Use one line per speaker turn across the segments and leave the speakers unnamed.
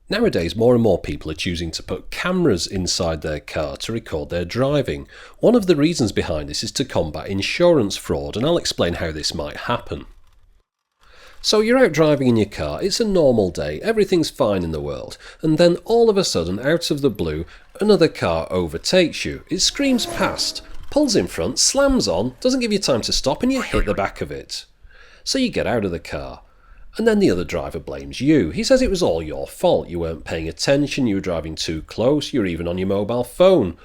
Nowadays, more and more people are choosing to put cameras inside their car to record their driving. One of the reasons behind this is to combat insurance fraud, and I'll explain how this might happen. So you're out driving in your car, it's a normal day, everything's fine in the world, and then all of a sudden, out of the blue, another car overtakes you. It screams past, pulls in front, slams on, doesn't give you time to stop, and you hit the back of it. So you get out of the car. And then the other driver blames you. He says it was all your fault. You weren't paying attention, you were driving too close, you were even on your mobile phone.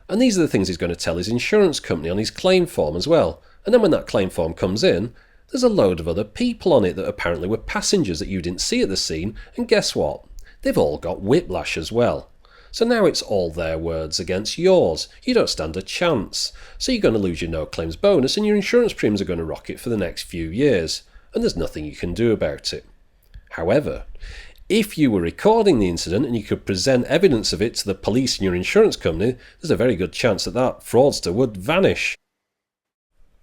And these are the things he's going to tell his insurance company on his claim form as well. And then when that claim form comes in, there's a load of other people on it that apparently were passengers that you didn't see at the scene. And guess what? They've all got whiplash as well. So now it's all their words against yours. You don't stand a chance. So you're going to lose your no claims bonus and your insurance premiums are going to rocket for the next few years. And there's nothing you can do about it. However, if you were recording the incident and you could present evidence of it to the police and your insurance company, there's a very good chance that that fraudster would vanish.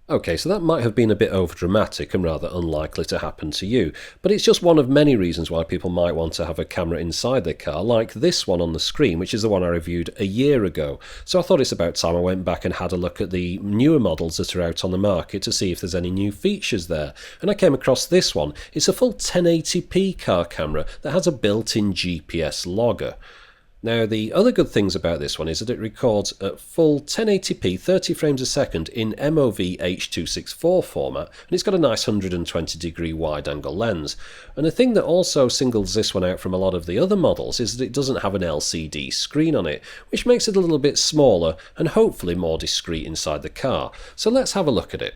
Okay, so that might have been a bit overdramatic and rather unlikely to happen to you, but it's just one of many reasons why people might want to have a camera inside their car, like this one on the screen, which is the one I reviewed a year ago. So I thought it's about time I went back and had a look at the newer models that are out on the market to see if there's any new features there. And I came across this one. It's a full 1080p car camera that has a built-in GPS logger. Now, the other good things about this one is that it records at full 1080p 30 frames a second in MOV H.264 format, and it's got a nice 120 degree wide angle lens. And the thing that also singles this one out from a lot of the other models is that it doesn't have an LCD screen on it, which makes it a little bit smaller and hopefully more discreet inside the car. So let's have a look at it.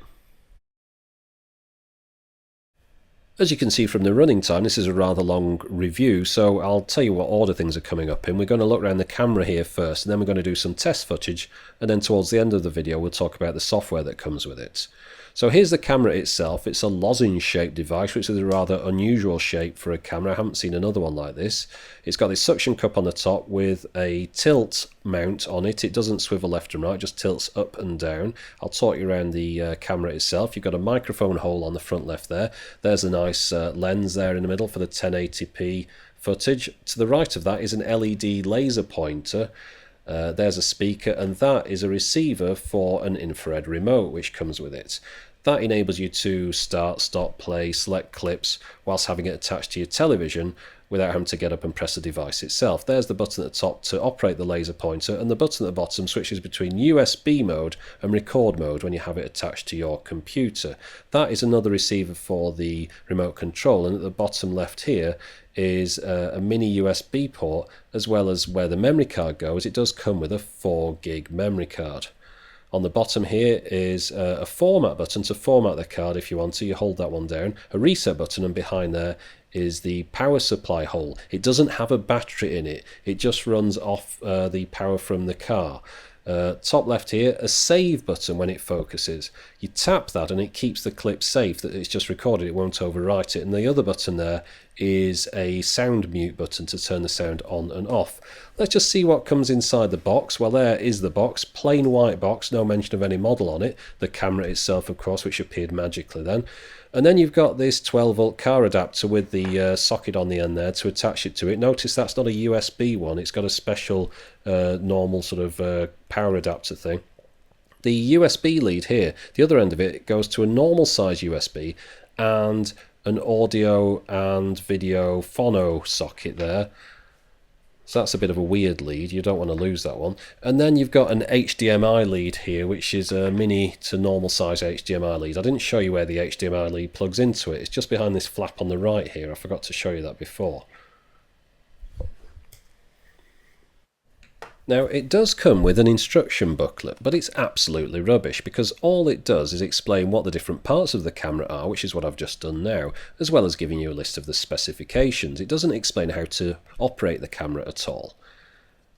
As you can see from the running time, this is a rather long review, so I'll tell you what order things are coming up in. We're going to look around the camera here first, and then we're going to do some test footage, and then towards the end of the video we'll talk about the software that comes with it. So here's the camera itself. It's a lozenge-shaped device, which is a rather unusual shape for a camera. I haven't seen another one like this. It's got this suction cup on the top with a tilt mount on it. It doesn't swivel left and right, just tilts up and down. I'll talk you around the camera itself. You've got a microphone hole on the front left there. There's a nice lens there in the middle for the 1080p footage. To the right of that is an LED laser pointer. There's a speaker, and that is a receiver for an infrared remote which comes with it. That enables you to start, stop, play, select clips whilst having it attached to your television without having to get up and press the device itself. There's the button at the top to operate the laser pointer, and the button at the bottom switches between USB mode and record mode when you have it attached to your computer. That is another receiver for the remote control, and at the bottom left here is a mini USB port, as well as where the memory card goes. It does come with a 4 gig memory card. On the bottom here is a format button to format the card if you want to. You hold that one down, a reset button, and behind there is the power supply hole. It doesn't have a battery in it, it just runs off the power from the car. Top left here, a save button when it focuses. You tap that and it keeps the clip safe that it's just recorded, it won't overwrite it. And the other button there is a sound mute button to turn the sound on and off. Let's just see what comes inside the box. Well, there is the box, plain white box, no mention of any model on it. The camera itself, of course, which appeared magically then. And then you've got this 12-volt car adapter with the socket on the end there to attach it to it. Notice that's not a USB one, it's got a special normal sort of power adapter thing. The USB lead here, the other end of it, goes to a normal size USB and an audio and video phono socket there. So that's a bit of a weird lead, you don't want to lose that one. And then you've got an HDMI lead here, which is a mini to normal size HDMI lead. I didn't show you where the HDMI lead plugs into it, it's just behind this flap on the right here. I forgot to show you that before. Now, it does come with an instruction booklet, but it's absolutely rubbish because all it does is explain what the different parts of the camera are, which is what I've just done now, as well as giving you a list of the specifications. It doesn't explain how to operate the camera at all.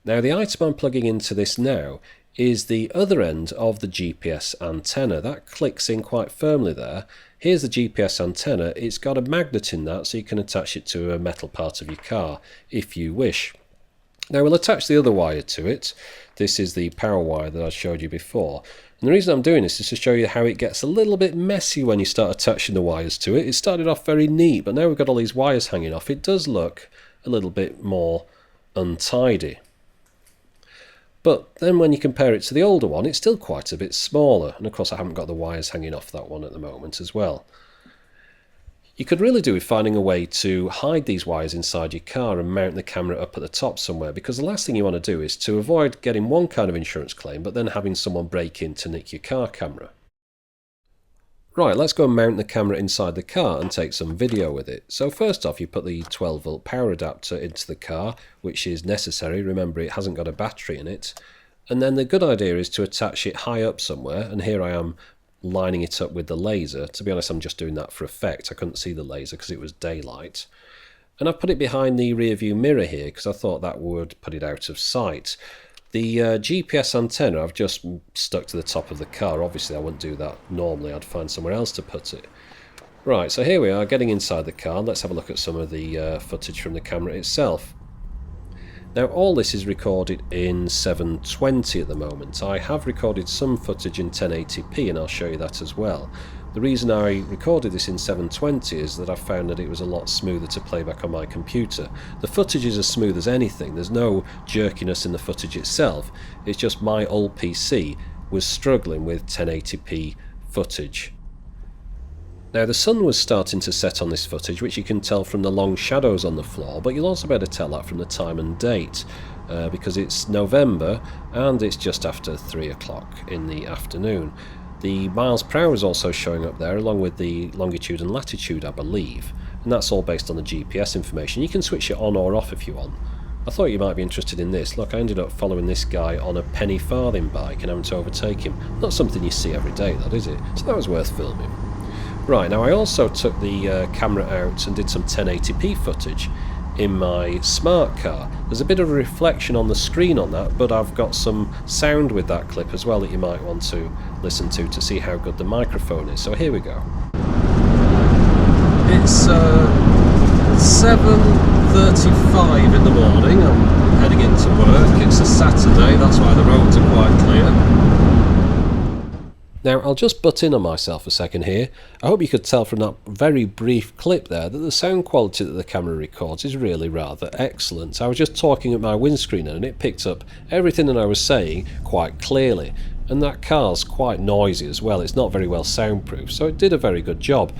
Now, the item I'm plugging into this now is the other end of the GPS antenna. That clicks in quite firmly there. Here's the GPS antenna. It's got a magnet in that, so you can attach it to a metal part of your car if you wish. Now we'll attach the other wire to it. This is the power wire that I showed you before. And the reason I'm doing this is to show you how it gets a little bit messy when you start attaching the wires to it. It started off very neat, but now we've got all these wires hanging off. It does look a little bit more untidy. But then when you compare it to the older one, it's still quite a bit smaller, and of course I haven't got the wires hanging off that one at the moment as well. You could really do with finding a way to hide these wires inside your car and mount the camera up at the top somewhere, because the last thing you want to do is to avoid getting one kind of insurance claim but then having someone break in to nick your car camera. Right, let's go and mount the camera inside the car and take some video with it. So first off, you put the 12 volt power adapter into the car, which is necessary. Remember, it hasn't got a battery in it. And then the good idea is to attach it high up somewhere, and here I am lining it up with the laser. To be honest, I'm just doing that for effect. I couldn't see the laser because it was daylight. And I've put it behind the rear view mirror here because I thought that would put it out of sight. The GPS antenna I've just stuck to the top of the car. Obviously I wouldn't do that normally, I'd find somewhere else to put it. Right, so here we are getting inside the car. Let's have a look at some of the footage from the camera itself. Now all this is recorded in 720 at the moment. I have recorded some footage in 1080p and I'll show you that as well. The reason I recorded this in 720 is that I found that it was a lot smoother to play back on my computer. The footage is as smooth as anything. There's no jerkiness in the footage itself. It's just my old PC was struggling with 1080p footage. Now the sun was starting to set on this footage, which you can tell from the long shadows on the floor, but you'll also be able to tell that from the time and date, because it's November and it's just after 3 o'clock in the afternoon. The miles per hour is also showing up there, along with the longitude and latitude, I believe, and that's all based on the GPS information. You can switch it on or off if you want. I thought you might be interested in this. Look, I ended up following this guy on a penny farthing bike and having to overtake him. Not something you see every day, that is it? So that was worth filming. Right, now I also took the camera out and did some 1080p footage in my smart car. There's a bit of a reflection on the screen on that, but I've got some sound with that clip as well that you might want to listen to see how good the microphone is. So here we go. It's 7:35 in the morning. I'm heading into work. It's a Saturday, that's why the roads are quite clear. Now I'll just butt in on myself a second here. I hope you could tell from that very brief clip there that the sound quality that the camera records is really rather excellent. I was just talking at my windscreen and it picked up everything that I was saying quite clearly. And that car's quite noisy as well. It's not very well soundproof, so it did a very good job.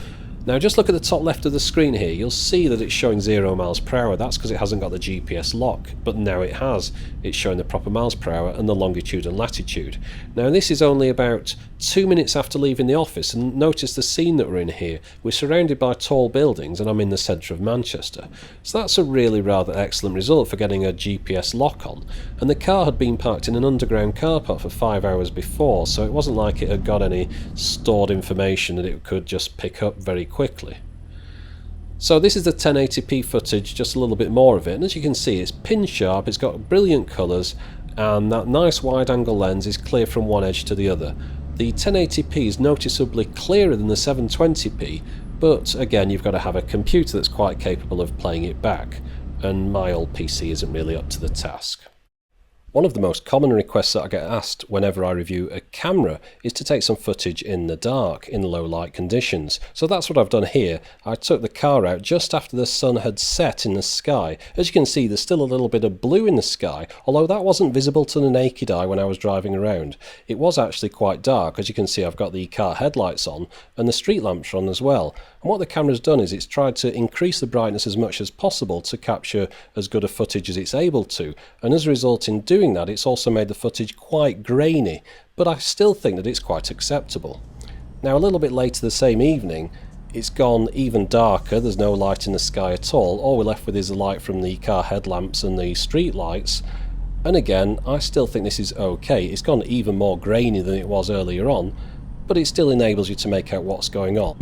Now just look at the top left of the screen here. You'll see that it's showing 0 miles per hour. That's because it hasn't got the GPS lock, but now it has. It's showing the proper miles per hour and the longitude and latitude. Now this is only about 2 minutes after leaving the office, and notice the scene that we're in here. We're surrounded by tall buildings and I'm in the centre of Manchester. So that's a really rather excellent result for getting a GPS lock on. And the car had been parked in an underground car park for 5 hours before, so it wasn't like it had got any stored information that it could just pick up very quickly. So this is the 1080p footage, just a little bit more of it, and as you can see it's pin sharp, it's got brilliant colours, and that nice wide angle lens is clear from one edge to the other. The 1080p is noticeably clearer than the 720p, but again you've got to have a computer that's quite capable of playing it back, and my old PC isn't really up to the task. One of the most common requests that I get asked whenever I review a camera is to take some footage in the dark, in low light conditions. So that's what I've done here. I took the car out just after the sun had set in the sky. As you can see, there's still a little bit of blue in the sky, although that wasn't visible to the naked eye when I was driving around. It was actually quite dark. As you can see, I've got the car headlights on and the street lamps are on as well. And what the camera's done is it's tried to increase the brightness as much as possible to capture as good a footage as it's able to, and as a result in doing that it's also made the footage quite grainy, but I still think that it's quite acceptable. Now a little bit later the same evening it's gone even darker, there's no light in the sky at all we're left with is the light from the car headlamps and the street lights, and again I still think this is okay. It's gone even more grainy than it was earlier on, but it still enables you to make out what's going on.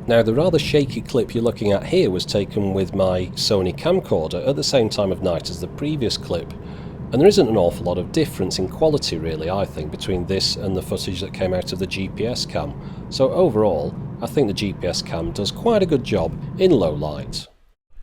Now the rather shaky clip you're looking at here was taken with my Sony camcorder at the same time of night as the previous clip, and there isn't an awful lot of difference in quality really, I think, between this and the footage that came out of the GPS cam. So overall I think the GPS cam does quite a good job in low light.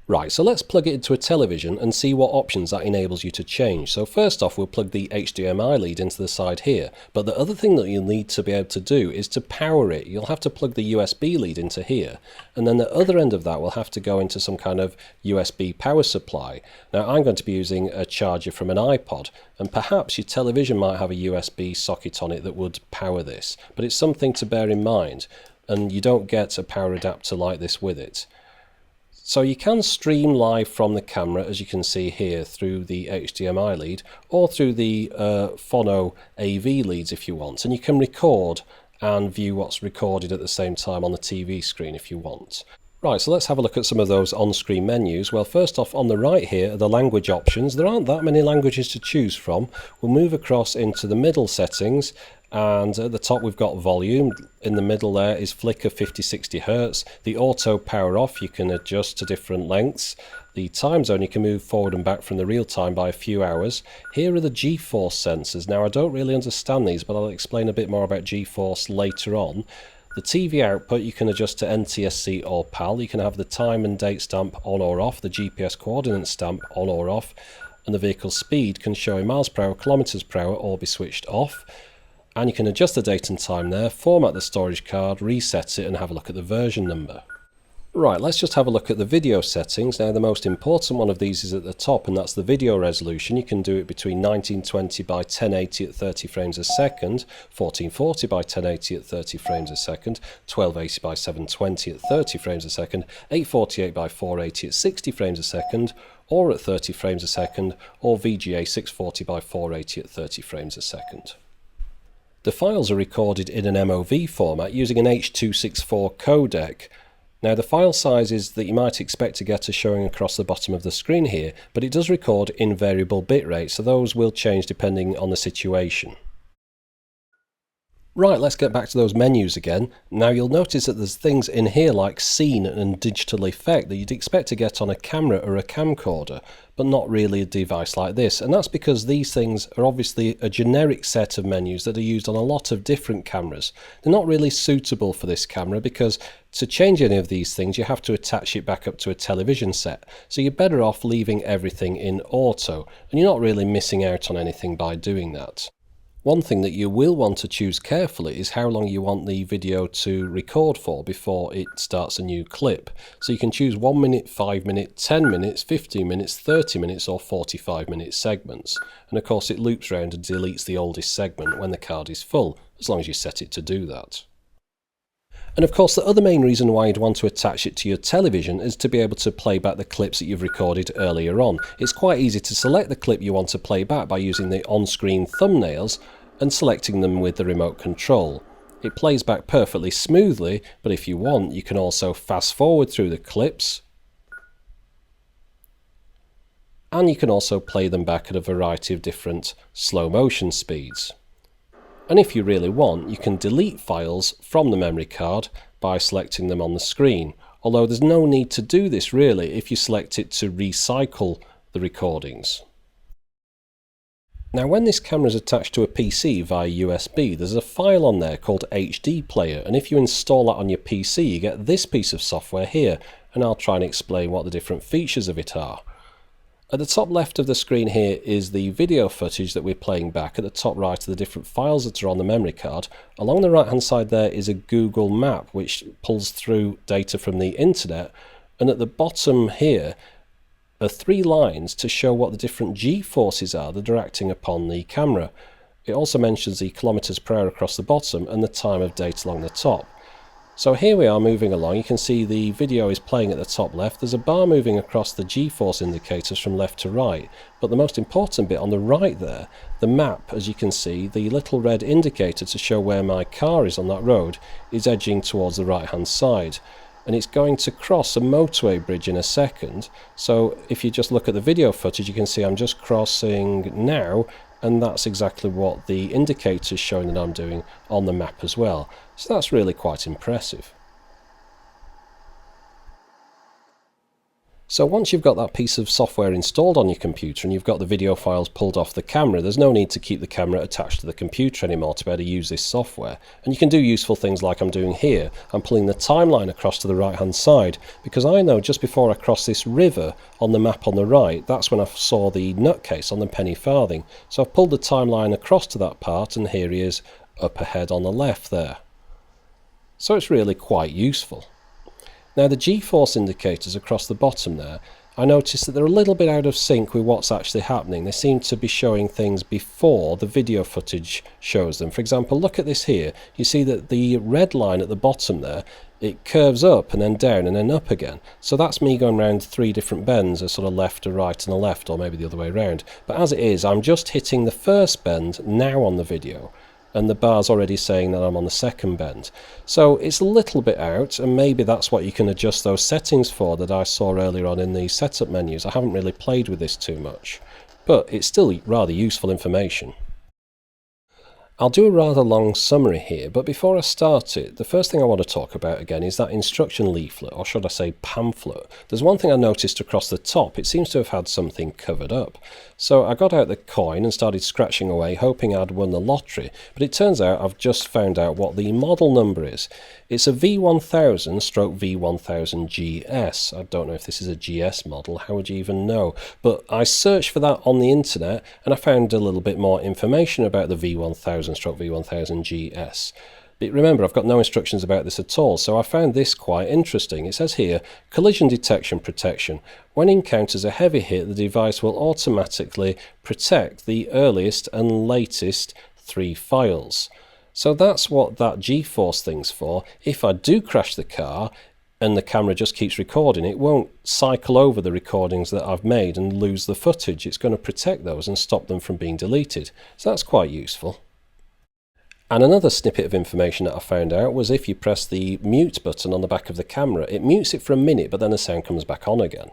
Right, so let's plug it into a television and see what options that enables you to change. So first off, we'll plug the HDMI lead into the side here. But the other thing that you'll need to be able to do is to power it. You'll have to plug the USB lead into here. And then the other end of that will have to go into some kind of USB power supply. Now I'm going to be using a charger from an iPod. And perhaps your television might have a USB socket on it that would power this. But it's something to bear in mind. And you don't get a power adapter like this with it. So you can stream live from the camera, as you can see here, through the HDMI lead or through the Phono AV leads if you want. And you can record and view what's recorded at the same time on the TV screen if you want. Right, so let's have a look at some of those on-screen menus. Well, first off, on the right here are the language options. There aren't that many languages to choose from. We'll move across into the middle settings. And at the top we've got volume, in the middle there is flicker 50-60 Hz, the auto power off you can adjust to different lengths, the time zone you can move forward and back from the real time by a few hours. Here are the G-force sensors. Now I don't really understand these, but I'll explain a bit more about G-force later on. The TV output you can adjust to NTSC or PAL, you can have the time and date stamp on or off, the GPS coordinate stamp on or off, and the vehicle speed can show in miles per hour, kilometers per hour or be switched off. And you can adjust the date and time there, format the storage card, reset it and have a look at the version number. Right, let's just have a look at the video settings. Now the most important one of these is at the top, and that's the video resolution. You can do it between 1920 by 1080 at 30 frames a second, 1440 by 1080 at 30 frames a second, 1280 by 720 at 30 frames a second, 848 by 480 at 60 frames a second, or at 30 frames a second, or VGA 640 by 480 at 30 frames a second. The files are recorded in an MOV format using an H.264 codec. Now the file sizes that you might expect to get are showing across the bottom of the screen here, but it does record in variable bitrate, so those will change depending on the situation. Right, let's get back to those menus again. Now you'll notice that there's things in here like scene and digital effect that you'd expect to get on a camera or a camcorder, but not really a device like this. And that's because these things are obviously a generic set of menus that are used on a lot of different cameras. They're not really suitable for this camera because to change any of these things you have to attach it back up to a television set. So you're better off leaving everything in auto, and you're not really missing out on anything by doing that. One thing that you will want to choose carefully is how long you want the video to record for before it starts a new clip. So you can choose 1 minute, 5 minutes, 10 minutes, 15 minutes, 30 minutes or 45-minute segments. And of course it loops around and deletes the oldest segment when the card is full, as long as you set it to do that. And of course the other main reason why you'd want to attach it to your television is to be able to play back the clips that you've recorded earlier on. It's quite easy to select the clip you want to play back by using the on-screen thumbnails and selecting them with the remote control. It plays back perfectly smoothly, but if you want you can also fast forward through the clips, and you can also play them back at a variety of different slow motion speeds. And if you really want, you can delete files from the memory card by selecting them on the screen, although there's no need to do this really if you select it to recycle the recordings. Now when this camera is attached to a PC via USB, there's a file on there called HD Player, and if you install that on your PC you get this piece of software here, and I'll try and explain what the different features of it are. At the top left of the screen here is the video footage that we're playing back. At the top right are the different files that are on the memory card. Along the right hand side there is a Google map which pulls through data from the internet, and at the bottom here are 3 lines to show what the different G-forces are that are acting upon the camera. It also mentions the kilometers per hour across the bottom and the time of date along the top. So here we are moving along. You can see the video is playing at the top left. There's a bar moving across the G-force indicators from left to right. But the most important bit on the right there, the map, as you can see, the little red indicator to show where my car is on that road is edging towards the right hand side. And it's going to cross a motorway bridge in a second. So if you just look at the video footage, you can see I'm just crossing now, and that's exactly what the indicator is showing that I'm doing on the map as well. So that's really quite impressive. So once you've got that piece of software installed on your computer and you've got the video files pulled off the camera, there's no need to keep the camera attached to the computer anymore to be able to use this software. And you can do useful things like I'm doing here. I'm pulling the timeline across to the right hand side because I know just before I cross this river on the map on the right, that's when I saw the nutcase on the penny farthing. So I've pulled the timeline across to that part and here he is up ahead on the left there. So it's really quite useful. Now the G-force indicators across the bottom there, I noticed that they're a little bit out of sync with what's actually happening. They seem to be showing things before the video footage shows them. For example, look at this here. You see that the red line at the bottom there, it curves up and then down and then up again. So that's me going around 3 different bends, a sort of left, a right and a left, or maybe the other way around. But as it is, I'm just hitting the first bend now on the video, and the bar's already saying that I'm on the second bend. So it's a little bit out, and maybe that's what you can adjust those settings for that I saw earlier on in the setup menus. I haven't really played with this too much, but it's still rather useful information. I'll do a rather long summary here, but before I start it, the first thing I want to talk about again is that instruction leaflet, or should I say pamphlet. There's one thing I noticed across the top. It seems to have had something covered up. So I got out the coin and started scratching away, hoping I'd won the lottery, but it turns out I've just found out what the model number is. It's a v1000/v1000GS. I don't know if this is a GS model, how would you even know? But I searched for that on the internet and I found a little bit more information about the v1000/v1000GS. But remember, I've got no instructions about this at all, so I found this quite interesting. It says here, collision detection protection. When encounters a heavy hit, the device will automatically protect the earliest and latest 3 files. So that's what that G-force thing's for. If I do crash the car and the camera just keeps recording, it won't cycle over the recordings that I've made and lose the footage. It's going to protect those and stop them from being deleted. So that's quite useful. And another snippet of information that I found out was if you press the mute button on the back of the camera, it mutes it for a minute, but then the sound comes back on again.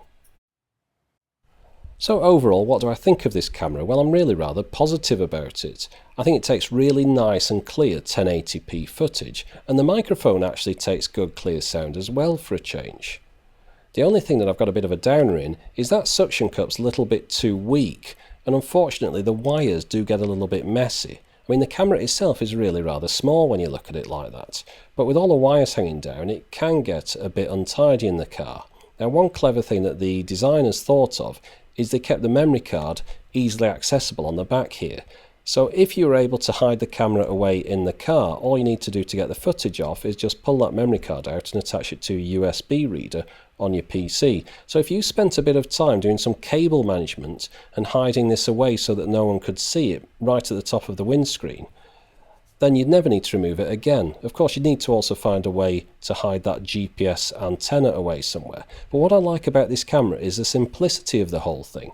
So overall, what do I think of this camera? Well, I'm really rather positive about it. I think it takes really nice and clear 1080p footage, and the microphone actually takes good clear sound as well for a change. The only thing that I've got a bit of a downer in is that suction cup's a little bit too weak, and unfortunately the wires do get a little bit messy. I mean, the camera itself is really rather small when you look at it like that, but with all the wires hanging down, it can get a bit untidy in the car. Now, one clever thing that the designers thought of is they kept the memory card easily accessible on the back here. So if you were able to hide the camera away in the car, all you need to do to get the footage off is just pull that memory card out and attach it to a USB reader on your PC. So if you spent a bit of time doing some cable management and hiding this away so that no one could see it right at the top of the windscreen, then you'd never need to remove it again. Of course, you'd need to also find a way to hide that GPS antenna away somewhere. But what I like about this camera is the simplicity of the whole thing.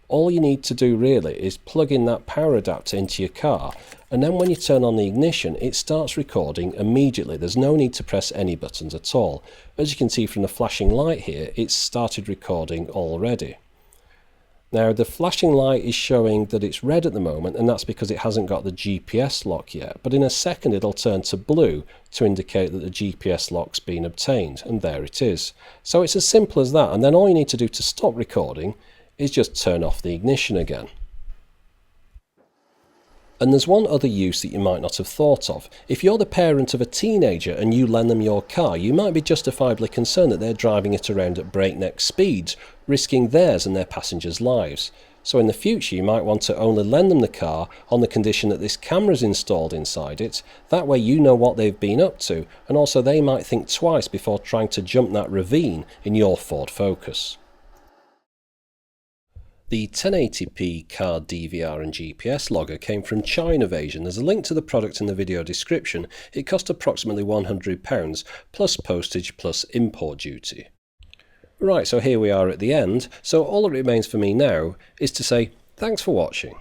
All you need to do really is plug in that power adapter into your car, and then when you turn on the ignition, it starts recording immediately. There's no need to press any buttons at all. As you can see from the flashing light here, it's started recording already. Now the flashing light is showing that it's red at the moment, and that's because it hasn't got the GPS lock yet, but in a second it'll turn to blue to indicate that the GPS lock's been obtained, and there it is. So it's as simple as that, and then all you need to do to stop recording is just turn off the ignition again. And there's one other use that you might not have thought of. If you're the parent of a teenager and you lend them your car, you might be justifiably concerned that they're driving it around at breakneck speeds, risking theirs and their passengers' lives. So in the future you might want to only lend them the car on the condition that this camera's installed inside it. That way you know what they've been up to, and also they might think twice before trying to jump that ravine in your Ford Focus. The 1080p car DVR and GPS logger came from Chinavision. There's a link to the product in the video description. It cost approximately £100 plus postage plus import duty. Right, so here we are at the end. So all that remains for me now is to say thanks for watching.